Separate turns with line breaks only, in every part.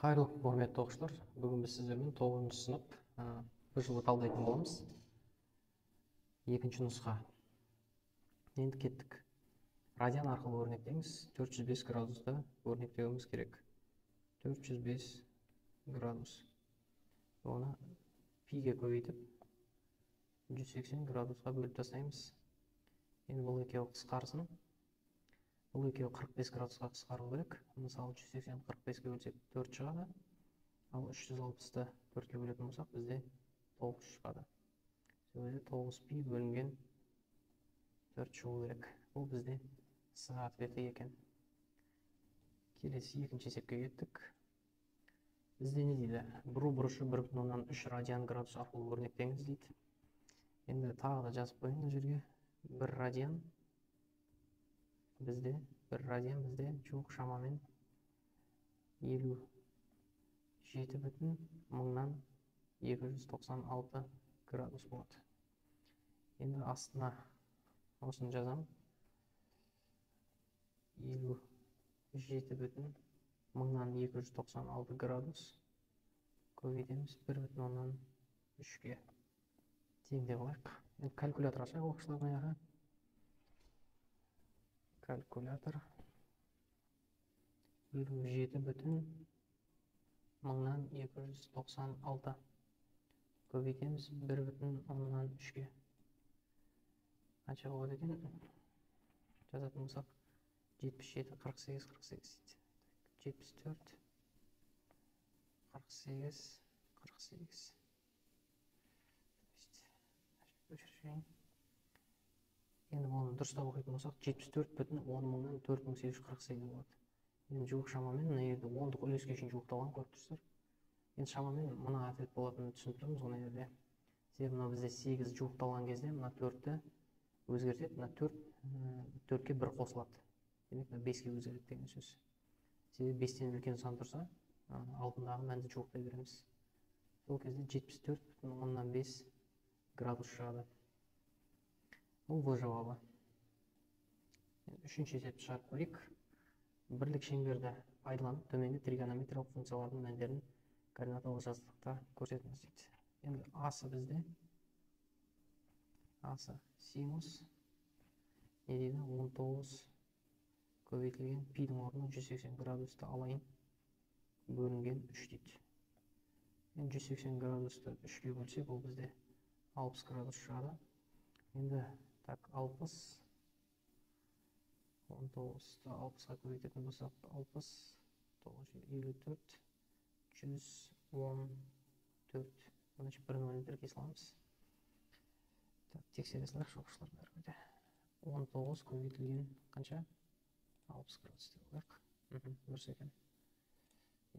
Қайырлы құрметті оқушылар, бүгін біз сіздермен 9-шы сынып бір жылы талдайтын боламыз. Екінші нұсқа. Енді кеттік. Радиан арқылы өрнектеңіз. 405 градуста өрнектеуіміз керек. 405 градус. Оны пиге көбейтіп 180 градусқа бөліп тастаймыз. Енді бұл екеуі қысқарсын. Бұл екеуі 45 градусқа қысқару керек. Мысалы 180 45-ке бөлсек 4 шығады. Ал 360-ты 4-ке бөлетін болсақ, бізде 9 шығады. Сөзде 9 пи бөлінген 4 шығу керек. Бұл бізде с ответі екен. Келесі екінші есепке кеттік. Бізде не дейді? Бұру бұрышы 1,3 радиан градус арқылы өрнектеңіз дейді. Енді тағы да жазып қойын жерге. 1 радиан бізде жоқ шамамен 57,296 градус болады. Енді астына осыны жазам. 57,296 градус көбейтеміз 1,3-ге. Тең деп алайық. Енді калькулятор ашайық оқушылардың аяғы. Калькулятор 57,296 көбейтеміз 1,3-ге. Қанша болады екен? Жазатын болсақ 77, 48, 48 дейді. 74, 48, 48. Енді оны дұрыстап оқитын болсақ 74,10,000,4,848 болады. Енді жуық шамамен мына жерде 10-дық үлеске үшін жуықталған көріп тұрсыздар. Енді шамамен мына ответ болатынын түсініп тұрмыз мына жерде. Себебі мына бізде 8 жуықталған кезде мына 4-ті өзгертеді, мына 4-ке 1 қосылады. Демек, 5-ке өзгереді деген сөз. Себебі 5-тен үлкен сан тұрса, алдындағы мәнді жуықтай береміз. Сол кезде 74,5 градус шығады. Бұл жауабы. Үшінші есепті шығарып көрейік. Бірлік шеңберді пайдаланып төменгі тригонометриялық функциялардың мәндерін координаталық жазықтықта көрсетіңіз дейді. Енді асы бізде синус не дейді? 19 көбейтілген пидің орнына 180 градусты алайын бөлінген 3 дейді. Енді 180 градусты 3-ке бөлсек, ол бізде 60 градус шығады. Енді 60, 19-ті 60-ға көбейтетін болсақ, 60, 954, 114. Бұны бір кесіламыз. Тексересілер шоқшылар бәрі. 19 көбейтілген қанша? 60 градус деп олайық. Дұрыс екен.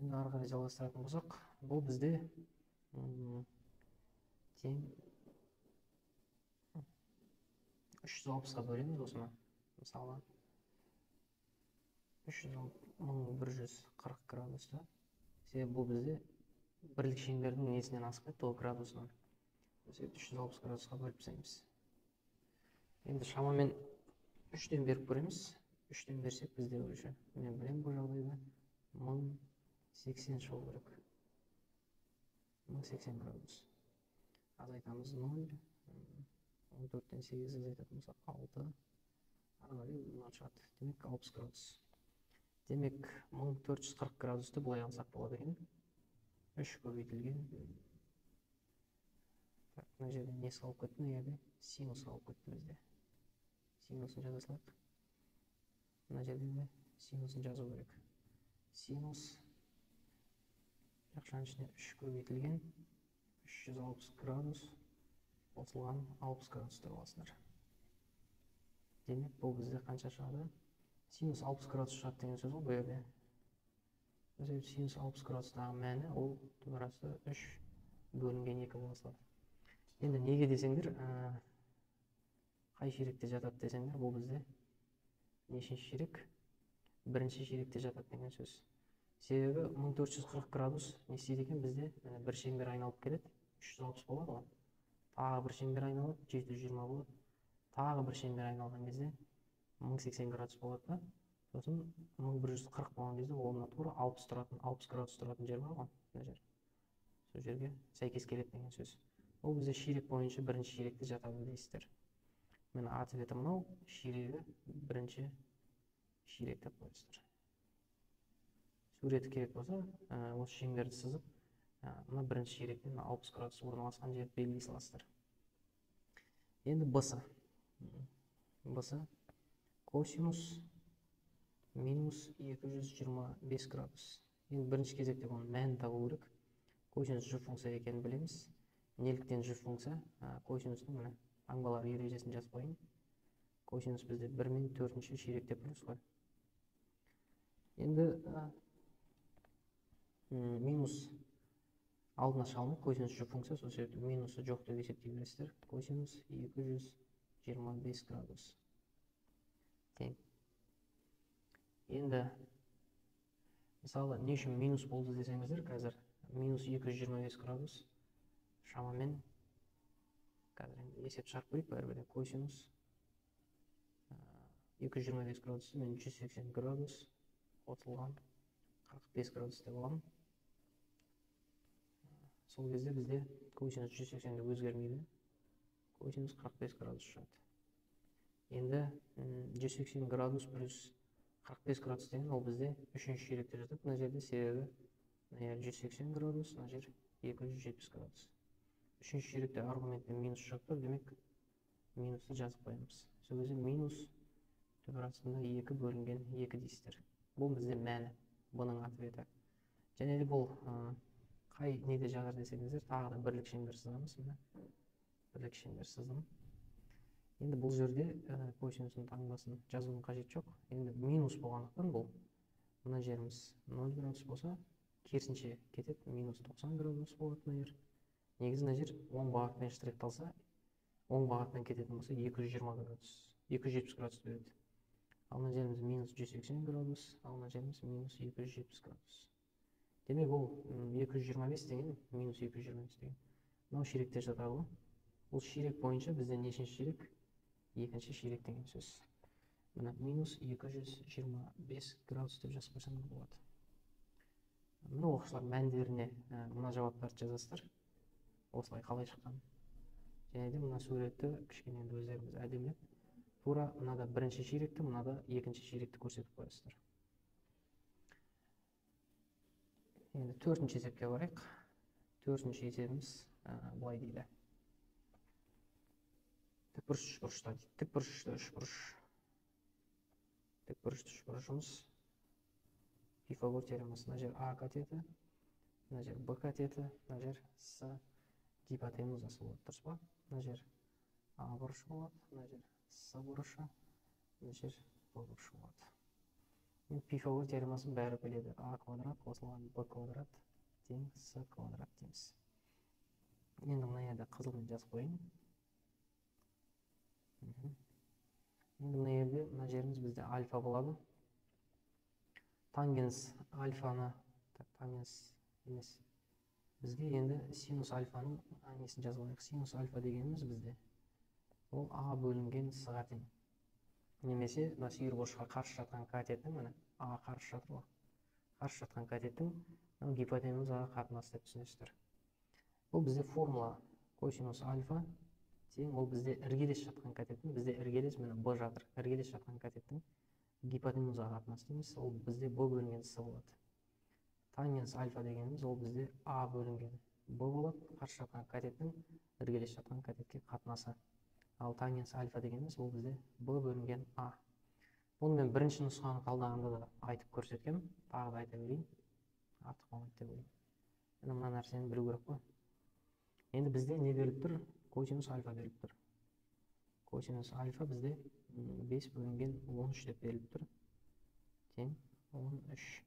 Енді ары қарай жалғастыратын болсақ, бұл бізде тең 360-ға бөлеміз осыны. Мысалы 360,140 градусты. Себебі бұл бізде бірлік шеңбердің несінен асып кетті, ол градусынан. 360 градусқа бөліп тастаймыз. Енді шамамен 3-тен беріп көреміз. 3-тен берсек бізде уже мен білем бұл жағдайда 1080 шығу керек. 1080 градус. Азайтамыз 0. 14-тен 8 азайтатын болсақ 6. Арғали 0 шығады. Демек 60 градус. Демек 1440 градусты бұлай алсақ болады екен. 3 көбейтілген. Мына жерде несі қалып кетті? Мына жерде синус қалып кетті бізде. Синусын жаза салайық. Мына жерде де синусын жазу керек. Синус жақшаның ішіне 3 көбейтілген 360 градус қосылған 60 градус деп аласыңдар. Демек, бұл бізде қанша шығады? Синус 60 градус шығады деген сөз бұл жерде. Синус 60 градустағы мәні ол туғрасы 3 бөлінген 2 боласылады. Енді неге десеңдер, қай ширекте жатады десеңдер, бұл бізде нешінші ширек? Бірінші ширекте жатады деген сөз. Себебі 1440 градус не істейді екен бізде? Бір шеңбер айналып келеді, 360 болады ғой. Тағы бір шеңбер айналып, 720 болады. Тағы бір шеңбер айналған кезде 1080 градус болады да. Сосын 1140 болған кезде ол мына тура 60 градус тұратын жер бар ғой, мына жер. Сол жерге сәйкес келеді деген сөз. Ол бізде ширек бойынша бірінші ширекте жатады дейсіздер. Мен ответі мынау, ширегі бірінші ширек деп қойсыздар. Суреті керек болса, осы шеңберді сызып, мына бірінші ширектен 60 градус орналасқан жерді белгілей саласыздар. Енді б-сы. Б-сы косинус минус 225 градус. Енді бірінші кезекте оның мәнін табу керек. Косинус ж функция екенін білеміз. Неліктен ж функция? Косинустың мына таңбалар ережесін жазып қойын. Косинус бізде 1 мен 4-ші ширекте плюс қой. Енді минус алдына шалынып, косинус ж функция, сол себепті минусы жоқ деп есептей бересіздер. Косинус 225 градус. Тең. Енді мысалы не үшін минус болды десеңіздер, қазір минус 225 градус шамамен қазір есеп шығарып көрейік бәрібір. Косинус 225 градус мен 180 градус қосылған 45 градус деп аламын. Сол кезде бізде косинус 180-де өзгермейді. Косинус 45 градус шығады. Енді 180 градус плюс 45 градус деген ол бізде үшінші ширекте жатады. Мына жерде себебі 180 градус, мына жер 270 градус. Үшінші ширекте аргументпен минус шығып тұр, демек минусты жазып қоямыз. Сол кезде минус түбір астында 2 бөлінген 2 дейсіздер. Бұл бізде мәні, бұның ответі. Және де бұл қай неде жатыр десеңіздер, тағы да бірлік шеңбер сызамыз. Бірлік шеңбер сыздым. Енді бұл жерде косинустың таңбасын жазудың қажет жоқ. Енді минус болғандықтан бұл мына жеріміз 0 градус болса, керісінше кетеді, минус 90 градус болады мына жер. Негізі мына жер оң бағытпен штрихталса, оң бағытпен кететін болса 220 градус, 270 градус береді. Ал мына жеріміз минус 180 градус, ал мына жеріміз минус 270 градус. Демек ол 225 деген, минус 225 деген. Мынау ширекте жатады. Бұл ширек бойынша бізде нешінші ширек? Екінші ширек деген сөз. Мына минус 225 градус деп жазып қойсам болады. Мына оқушылар мәндеріне мына жауаптарды жазасыздар. Осылай қалай шыққан. Және де мына суретті кішкене өздеріңіз әдемілеп, тура мынада бірінші ширекті, мынада екінші ширекті көрсетіп қоясыздар. Енді төртінші есепке барайық. Төртінші есебіміз былай дейді. Тікбұрыш үшбұрышта дейді. Тікбұрышты үшбұрыш. Тікбұрышты үшбұрышымыз Пифагор теоремасы. Мына жер А катеті, мына жер Б катеті, мына жер С гипотенузасы болады, дұрыс па? Мына жер А бұрышы болады, мына жер С бұрышы, мына жер Б бұрышы болады. Пифагор теоремасын бәрі біледі. А квадрат қосылған Б квадрат тең С квадрат дейміз. Енді мына жерде қызылмен жазып қойын. Енді мына жерде мына жеріміз бізде альфа болады. Тангенс альфаны, тангенс емес. Бізге енді синус альфаның несін жазып алайық. Синус альфа дегеніміз бізде ол А бөлінген С-ға тең. Немесе мына сүйірбұрышқа қарсы жатқан катеттің, міне А қарсы жатыр ғой. Қарсы жатқан катеттің гипотенузаға қатынасы деп түсінесіздер. Бұл бізде формула косинус альфа тең, ол бізде іргелес жатқан катеттің, бізде іргелес міне Б жатыр. Іргелес жатқан катеттің гипотенузаға қатынасы дейміз, ол бізде Б бөлінген С болады. Тангенс альфа дегеніміз ол бізде А бөлінген Б болады, қарсы жатқан катеттің іргелес жатқан катетке қатынасы. Ал тангенс альфа дегеніміз ол бізде Б бөлінген А. Оны мен бірінші нұсқаны талдағанда да айтып көрсеткем, тағы да айта берейін. Артық болмайды деп ойлаймын. Енді мына нәрсені білу керек қой. Енді бізде не беріліп тұр? Косинус альфа беріліп тұр. Косинус альфа бізде 5 бөлінген 13 деп беріліп тұр. Тең 13.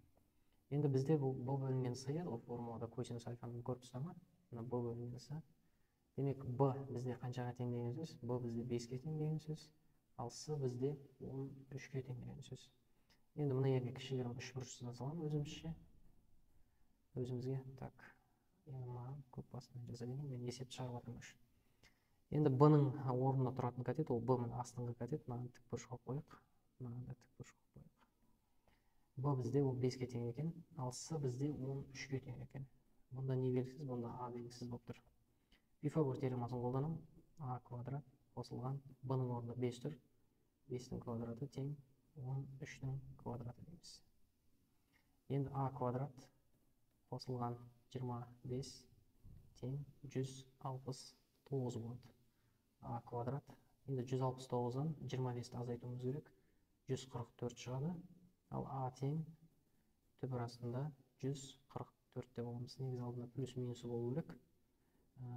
Енді бізде бұл Б бөлінген С еді, ол формулада косинус альфаның көріп тұрсаңыз, мына Б бөлінген С. Демек Б бізде қаншаға тең деген сөз? Б бізде 5-ке тең деген сөз. Ал С бізде 13-ке тең деген сөз. Енді мына жерге кішігірім үшбұрыш сыза саламын өзімізше. Өзімізге. Так. Енді маған көп басынан жаза берейін, мен есепті шығарып жатырмын үшін. Енді Б-ның орнына тұратын катет, ол Б-ның астыңғы катет, маған тікбұрыш қойып қояйық. Маған да тікбұрыш қойып қояйық. b бізде 15-ге тең екен, ал с бізде 13-ге тең екен. Бұнда не белгісіз, бұнда а белгісіз болып тұр. Пифагор теоремасын қолданамын. А квадрат қосылған b-ның орнында 5 тұр. 5-дің квадраты тең 13-дің квадраты дейміз. Енді а квадрат қосылған 25 тең 169 болады. А квадрат. Енді 169-дан 25-ті азайтуымыз керек. 144 шығады. Ал а тең түп арасында 144 деп аламыз. Негізі алдында плюс минусы болу керек.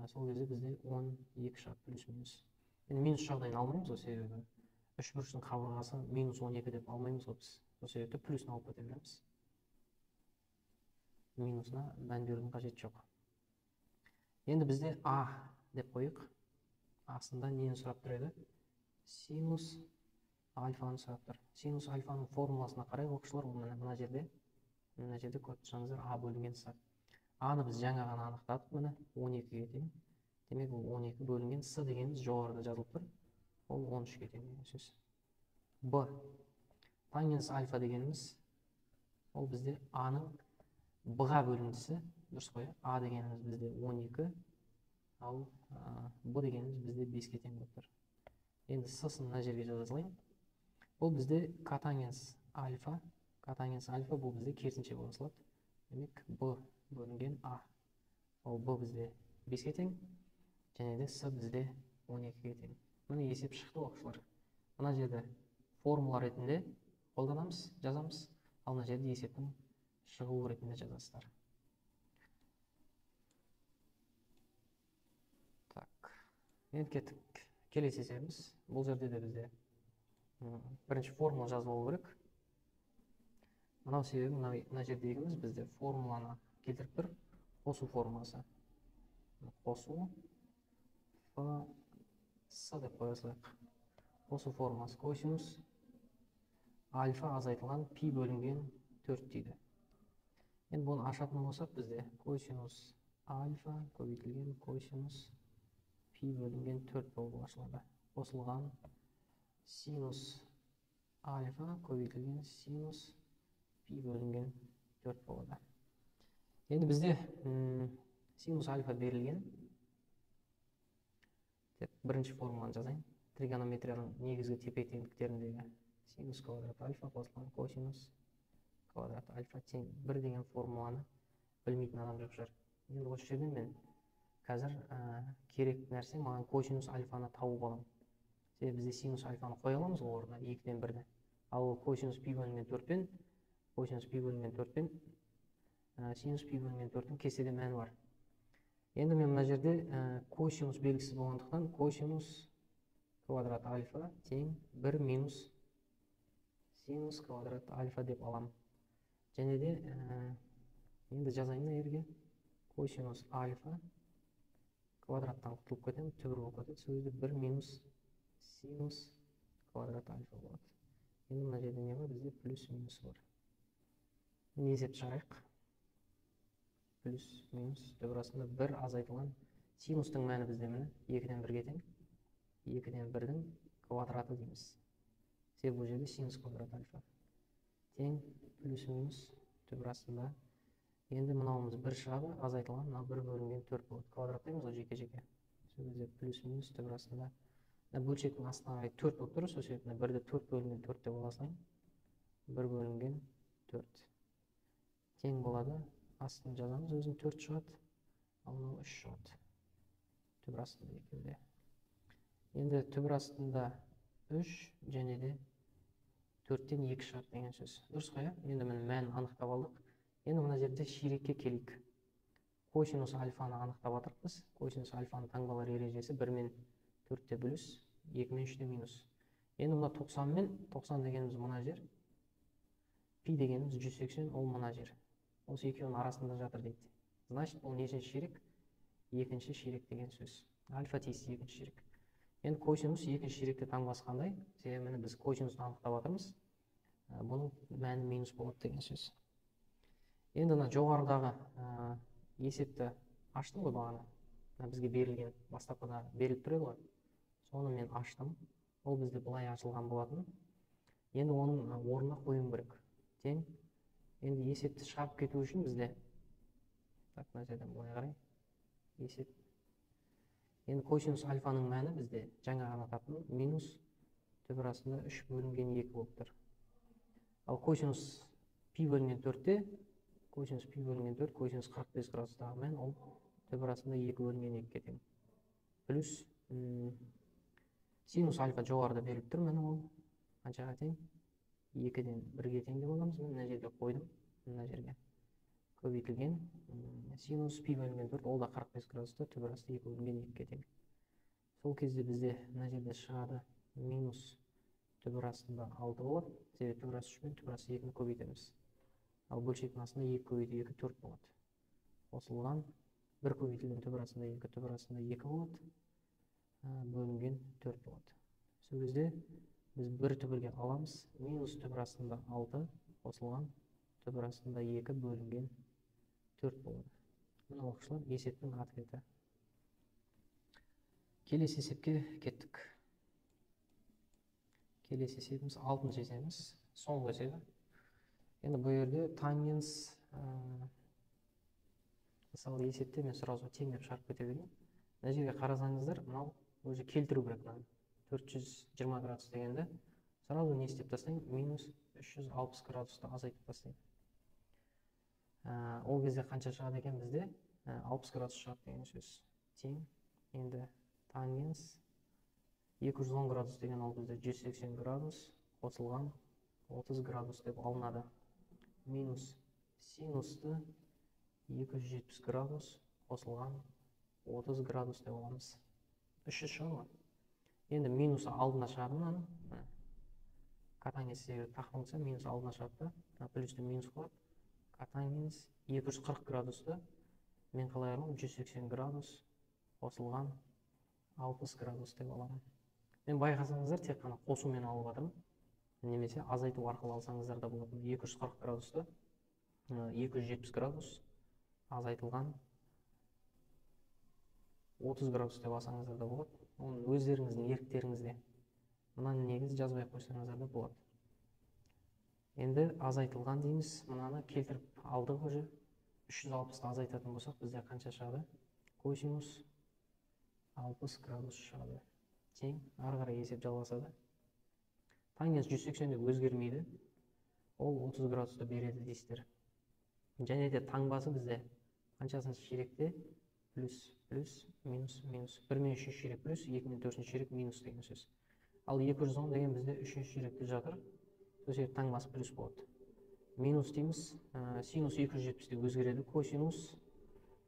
Сол кезде бізде 12 шығады плюс минус. Енді минус жағдайын алмаймыз ғой, себебі үш бұрыштың қабырғасы минус 12 деп алмаймыз ғой біз. Сол себепті плюсін алып кете береміз. Минусына мән берудің қажеті жоқ. Енді бізде а деп қойық. Астында нені сұрап тұр еді? Синус альфаны сұрап тұр. Синус альфаның формуласына қарай оқушылар, мына жерде көріп тұрсаңыздар а бөлінген с. А-ны біз жаңа ғана анықтадық, міне 12-ге тең. Демек ол 12 бөлінген с дегеніміз жоғарыда жазылып тұр. Ол 13-ге тең деген сөз. Б. Тангенс альфа дегеніміз, ол бізде А-ның Б-ға бөліндісі, дұрыс қой. А дегеніміз бізде 12, ал Б дегеніміз бізде 5-ге тең болып тұр. Енді с-сын мына жерге жаза салайын. Бұл бізде котангенс альфа. Котангенс альфа бұл бізде керісінше бола салады. Демек Б бөлінген А. Ол Б бізде 5-ге тең, және де с бізде 12-ге тең. Міне есеп шықты оқушылар. Мына жерде формула ретінде қолданамыз, жазамыз. Ал мына жерде есептің шығуы ретінде жазасыздар. Так. Енді кеттік. Келесі есебіміз. Бұл жерде де бізде бірінші формула жазып алу керек. Мынау себебі мына жердегіміз бізде формуланы келтіріп тұр. Қосу формуласы. Қосу Ф С деп қоя салайық. Қосу формуласы косинус альфа азайтылған пи бөлінген 4 дейді. Енді бұны ашатын болсақ бізде косинус альфа көбейтілген косинус пи бөлінген 4 болып ашылады. Қосылған синус альфа көбейтілген синус пи бөлінген 4 болады. Енді бізде синус альфа берілген. Бірінші формуланы жазайын. Тригонометрияның негізгі тепе-теңдіктеріндегі синус квадрат альфа қосылған косинус квадрат альфа тең 1 деген формуланы білмейтін адам жоқ шығар. Енді осы жерден мен қазір керек нәрсе маған косинус альфаны тауып аламын. Себебі бізде синус альфаны қоя аламыз ғой орнына 2-ден 1-ді. Ал косинус пи бөлінген 4-пен синус пи бөлінген 4-тің кестеде мәні бар. Енді мен мына жерде косинус белгісіз болғандықтан косинус квадрат альфа тең 1 минус синус квадрат альфа деп аламын. Және де енді жазайын ерге косинус альфа квадраттан құтылып кетемін, түбір болып кетеді. Сол кезде 1 минус синус квадрат альфа болады. Енді мына жерде не бар? Бізде плюс минус бар. Не есеп шығарайық? Плюс минус түбір астында 1 азайтылған синустың мәні бізде міне 2-ден 1-ге тең. 2-ден 1-дің квадраты дейміз. Себебі бұл жерде синус квадрат альфа тең плюс минус түбір астында. Енді мынауымыз 1 шығады, азайтылған мына 1 бөлінген 4 болады. Квадраттаймыз ғой жеке-жеке. Сол кезде плюс минус түбір астында. Бөлшектің астына қарай 4 болып тұр, сол себептен 1-ді 4 бөлінген 4 деп ала салайын. 1 бөлінген 4 тең болады. Астын жазамыз, өзін 4 шығады, ал мынау 3 шығады. Түбір астында екеуде. Енді түбір астында 3 және де 4-тен 2 шығады деген сөз. Дұрыс қой, енді мен мәнін анықтап алдық. Енді мына жерде ширекке келейік. Косинус альфаны анықтап атырықпыз. Косинус альфаны таңбалар ережесі 1 мен 4-те плюс, 2 мен 3-те минус. Енді мына 90 мен 90 дегеніміз мына жер. Пи дегеніміз 180, ол мына жер. Осы екеуінің арасында жатыр дейді. Значит, бұл нешінші ширек? Екінші ширек деген сөз. Альфа тиісті екінші ширек. Енді косинус екінші ширекте таңбасы қандай? Себебі біз косинусты анықтап жатырмыз. Бұның мәні минус болады деген сөз. Енді мына жоғарыдағы есепті аштым ғой бағана. Бізге берілген, бастапқыда беріліп тұр еді ғой. Соны мен аштым. Ол бізде былай ашылған болатын. Енді оның орнына қоюым керек. Тең Енді есепті шығарып кету үшін бізде так, мына жерден былай қарай есеп. Енді косинус альфаның мәні бізде жаңа анықтаппын, минус түбір астында 3 бөлінген 2 болып тұр. Ал косинус пи бөлінген 4-те, косинус пи бөлінген 4, косинус 45 градустағы мән ол түбір астында 2 бөлінген 2-ге тең. Плюс синус альфа жоғарыда беріліп тұр, мәні ол қаншаға тең? 2-ден 1-ге тең деп аламыз. Мына жерге қойдым, мына жерге көбейтілген синус пи бөлінген 4, ол да 45 градуста, түбір асты 2 бөлінген 2-ге тең. Сол кезде бізде мына жерде шығады минус түбір астында 6 болады. Себебі түбір асты 3 пен түбір асты 2-ні көбейтеміз. Ал бөлшектің астында 2 көбейту 2 4 болады. Қосылған 1 көбейтілген түбір астында 2, түбір астында 2 болады. Бөлінген 4 болады. Сол кезде біз бір түбірге аламыз. Минус түбір астында 6 қосылған түбір астында 2 бөлінген 4 болады. Мына оқушылар есептің ответі. Келесі есепке кеттік. Келесі есебіміз 6-шы есебіміз, соңғы есебі. Енді бұл жерде тангенс, мысалы есепте мен сразу тең деп шығарып кете берейін. Мына жерге қарасаңыздар, мынау өзі келтіру керек. 420 градус дегенде сразу не істеп тастайын? Минус 360 градусты азайтып тастайын. Ол кезде қанша шығады екен бізде? 60 градус шығады деген сөз. Тең. Енді тангенс 210 градус деген ол бізде 180 градус қосылған 30 градус деп алынады. Минус синусты 270 градус қосылған 30 градус деп аламыз. 300 шығады ма? Енді минусы алдына шығады мынаны. Катангенс тақ болса минус алдына шығады да, плюсті минус қылады. Катангенс 240 градусты мен қалай аламын? 180 градус қосылған 60 градус деп аламын. Мен байқасаңыздар тек қана қосумен алып жатырмын. Немесе азайту арқылы алсаңыздар да болады. 240 градусты 270 градус азайтылған 30 градус деп алсаңыздар да болады. Оны өздеріңіздің еріктеріңізде. Мынаны негіз жазбай қойсаңыздар да болады. Енді азайтылған дейміз. Мынаны келтіріп алдық уже. 360-ты азайтатын болсақ, бізде қанша шығады? Косинус 60 градус шығады. Тең, ары қарай есеп жалғасады. Тангенс 180-де өзгермейді. Ол 30 градусты береді дейсіздер. Және де таңбасы бізде қаншасыншы ширекте? Плюс, плюс, минус, минус. 1 мен 3 ширек плюс, 2 мен 4 ширек минус деген сөз. Ал 210 деген бізде 3 ширекте жатыр. Сол себепті таңбасы плюс болады. Минус дейміз, синус 270-де өзгереді. Косинус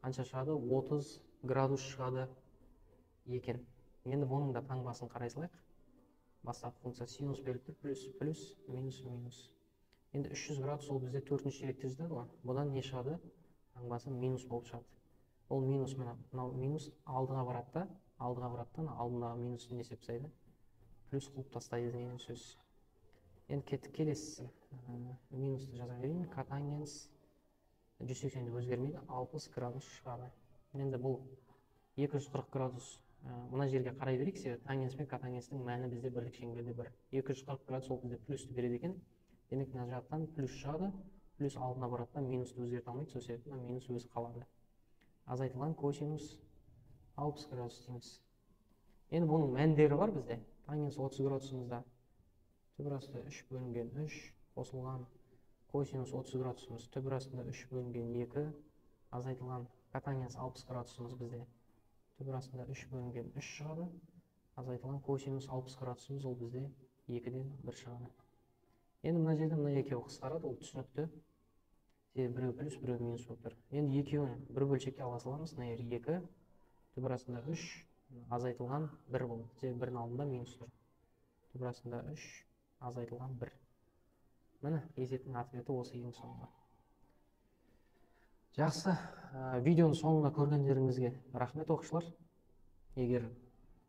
қанша шығады? 30 градус шығады екен. Енді бұның да таңбасын қарай салайық. Бастапқы функция синус беріліп тұр, плюс, плюс, минус, минус. Енді 300 градус ол бізде 4-ші ширекте жатады ғой. Бұдан не шығады? Таңбасы минус болып шығады. Ол минус, мынау минус алдыға барады да, алдындағы минусын есеп тастайды. Плюс қылып тастайды деген сөз. Енді кеттік келесі минусты жаза берейін. Катангенс 180-де өзгермейді, 60 градус шығады. Енді бұл 240 градус мына жерге қарай берейік, себебі тангенс пен катангенстің мәні бізде бірлік шеңберде бір. 240 градус ол бізде плюсті береді екен. Демек мына жақтан плюс шығады, плюс алдына барады да минусты өзгерте алмайды, сол себепті минус өзі қалады. Азайтылған косинус 60 градус дейміз. Енді бұның мәндері бар бізде. Тангенс 30 градусымызда түбір асты 3 бөлінген 3 қосылған косинус 30 градусымыз түбір астында 3 бөлінген 2 азайтылған катангенс 60 градусымыз бізде түбір астында 3 бөлінген 3 шығады. Азайтылған косинус 60 градусымыз ол бізде 2-ден 1 шығады. Енді мына жерде мына екеуі қысқарады, ол түсінікті. Біреу плюс, біреу минус болып тұр. Енді екеуін бір бөлшекке ала саламыз. Мына жер 2, түбір астында 3, азайтылған 1 болды. Себебі 1-дің алдында минус тұр. Түбір астында 3, азайтылған 1. Міне есептің ответі осы ең соңғы. Жақсы, видеоның соңында көргендеріңізге рахмет оқушылар. Егер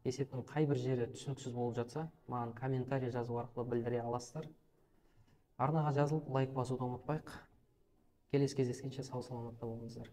есептің қай бір жері түсініксіз болып жатса, маған комментарий жазу арқылы білдіре аласыздар. Арнаға жазылып лайк басуды ұмытпайық. Келесі кездескенше сау саламатта болыңыздар.